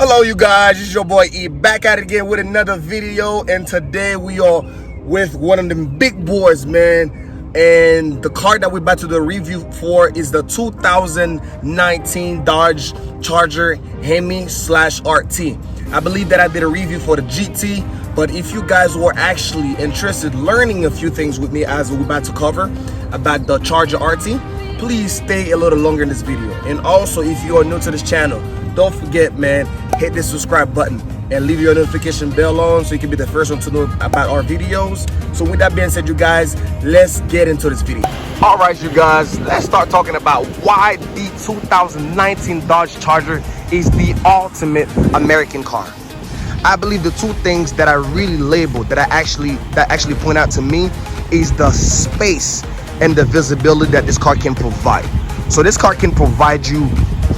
Hello you guys, it's your boy E back at it again with another video, and today we are with one of them big boys, man. And the car that we're about to do a review for is the 2019 Dodge Charger HEMI/RT. I believe that I did a review for the GT, but if you guys were actually interested learning a few things with me as we're about to cover about the Charger RT, please stay a little longer in this video. And also, if you are new to this channel, don't forget, man, hit the subscribe button and leave your notification bell on so you can be the first one to know about our videos. So with that being said, you guys, let's get into this video. All right, you guys, let's start talking about why the 2019 Dodge Charger is the ultimate American car. I believe the two things that I really labeled that actually point out to me is the space and the visibility that this car can provide. So this car can provide you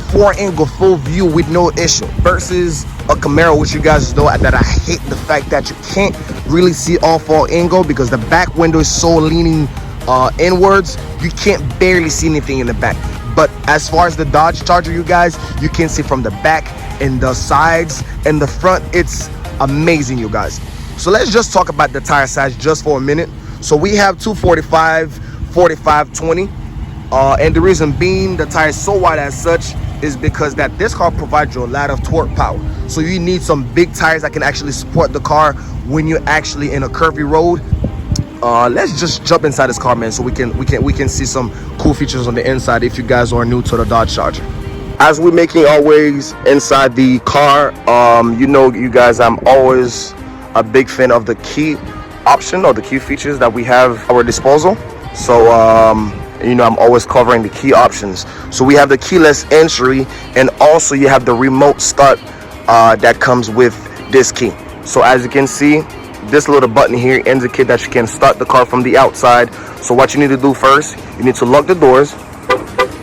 4-angle full view with no issue versus a Camaro, which you guys know that I hate the fact that you can't really see all 4-angle because the back window is so leaning inwards, you can't barely see anything in the back. But as far as the Dodge Charger, you guys, you can see from the back and the sides and the front. It's amazing, you guys. So let's just talk about the tire size just for a minute. So we have 245, 45, 20. And the reason being the tire is so wide as such is because that this car provides you a lot of torque power. So you need some big tires that can actually support the car when you're actually in a curvy road. Let's just jump inside this car, man, so we can see some cool features on the inside if you guys are new to the Dodge Charger. As we're making our ways inside the car, you know, you guys, I'm always a big fan of the key option or the key features that we have at our disposal. So you know, I'm always covering the key options. So we have the keyless entry, and also you have the remote start that comes with this key. So as you can see, this little button here indicates that you can start the car from the outside. So what you need to do first, you need to lock the doors.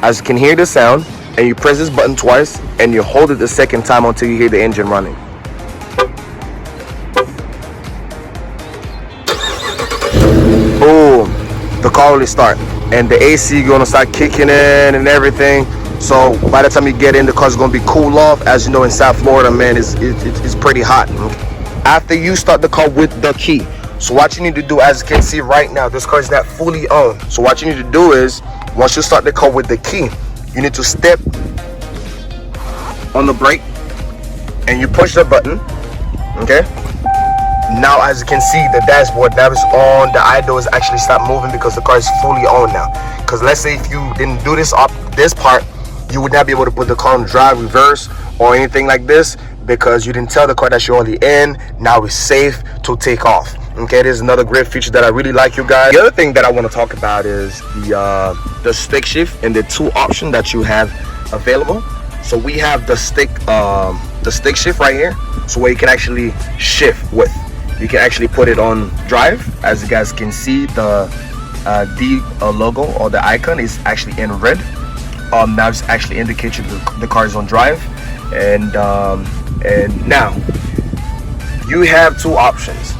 As you can hear the sound, and you press this button twice, and you hold it the second time until you hear the engine running. Boom, the car will start. And the AC gonna start kicking in and everything. So by the time you get in, the car's gonna be cool off. As you know, in South Florida, man, it's pretty hot. After you start the car with the key, so what you need to do, as you can see right now, this car is not fully on. So what you need to do is, once you start the car with the key, you need to step on the brake and you push the button. Okay. Now, as you can see, the dashboard that is on, the idle is actually stopped moving because the car is fully on now. Because let's say if you didn't do this part, you would not be able to put the car on drive, reverse, or anything like this because you didn't tell the car that you're on the end. Now it's safe to take off. Okay, there's another great feature that I really like, you guys. The other thing that I want to talk about is the stick shift and the two options that you have available. So we have the stick shift right here, so where you can actually shift with. You can actually put it on drive. As you guys can see, the D logo or the icon is actually in red. Now it's actually indicates the car is on drive. And now you have two options.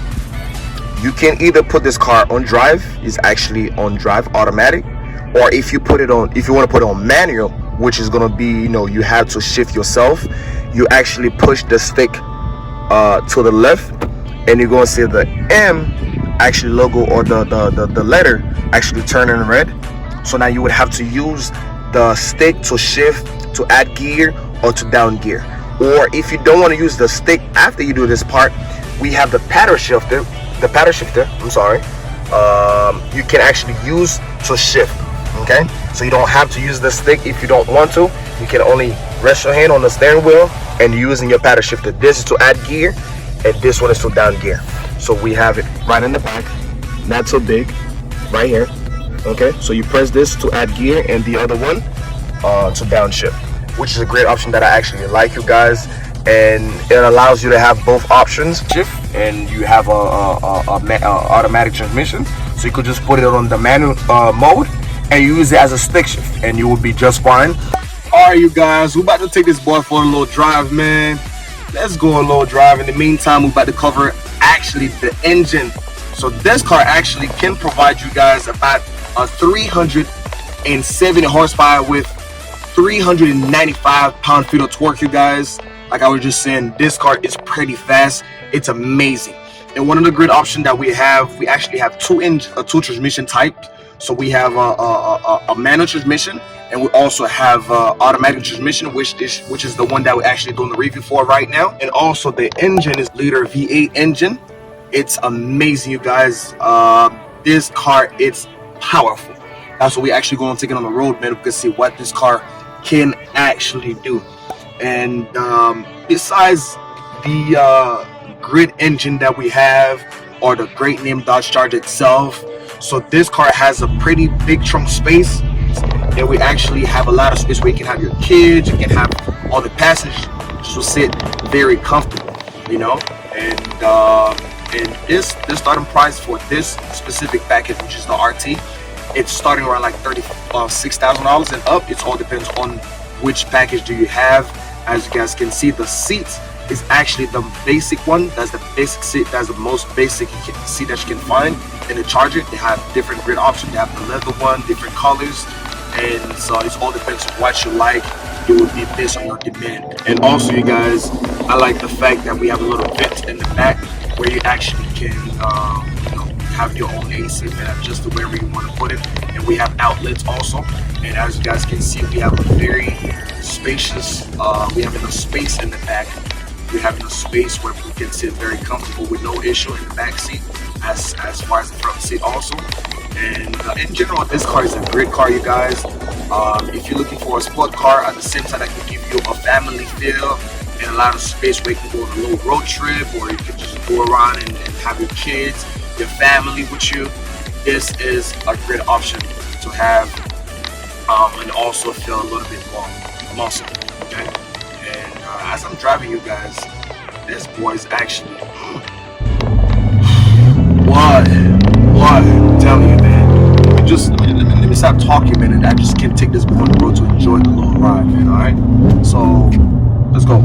You can either put this car on drive, is actually on drive automatic, or if you want to put it on manual, which is gonna be, you know, you have to shift yourself. You actually push the stick to the left, and you're gonna see the M actually logo or the letter actually turning red. So now you would have to use the stick to shift, to add gear, or to down gear. Or if you don't want to use the stick after you do this part, we have the paddle shifter. The paddle shifter, I'm sorry, you can actually use to shift. Okay, so you don't have to use the stick if you don't want to. You can only rest your hand on the steering wheel and using your paddle shifter. This is to add gear, and this one is to down gear. So we have it right in the back, not so big, right here. Okay, so you press this to add gear and the other one to downshift, which is a great option that I actually like, you guys. And it allows you to have both options, shift, and you have a automatic transmission. So you could just put it on the manual mode and use it as a stick shift, and you will be just fine. All right, you guys, we're about to take this boy for a little drive, man. Let's go a little drive. In the meantime, we're about to cover actually the engine. So this car actually can provide you guys about a 370 horsepower with 395 pound-feet of torque, you guys. Like I was just saying, this car is pretty fast. It's amazing. And one of the great options that we actually have two transmission types. So we have a manual transmission, and we also have automatic transmission, which is the one that we're actually doing the review for right now. And also the engine is liter V8 engine. It's amazing, you guys. This car, it's powerful. That's what we actually going to take it on the road, man. We can see what this car can actually do. And besides the grid engine that we have, or the great name Dodge Charger itself, so this car has a pretty big trunk space, and we actually have a lot of space where you can have your kids, you can have all the passengers will sit very comfortable, you know. And this starting price for this specific package, which is the RT, it's starting around like $6,000 and up. It all depends on which package do you have. As you guys can see, the seats is actually the basic one. That's the basic seat. That's the most basic seat that you can find. In the Charger, they have different grid options. They have the leather one, different colors, and so it all depends on what you like. It would be based on your demand. And also, you guys, I like the fact that we have a little vent in the back where you actually can have your own AC and adjust it wherever you want to put it. And we have outlets also. And as you guys can see, we have a very spacious, we have enough space in the back. We have enough space where we can sit very comfortable with no issue in the back seat, as far as the front seat also. And in general, this car is a great car, you guys. If you're looking for a sport car at the same time that can give you a family feel and a lot of space where you can go on a little road trip, or you can just go around and have your kids, your family with you, this is a great option to have, and also feel a little bit more muscle. Okay. And as I'm driving, you guys, this boy is actually what I'm telling you, man. Let me stop talking, man, and I just can't take this boy on the road to enjoy the little ride, man. All right, so let's go.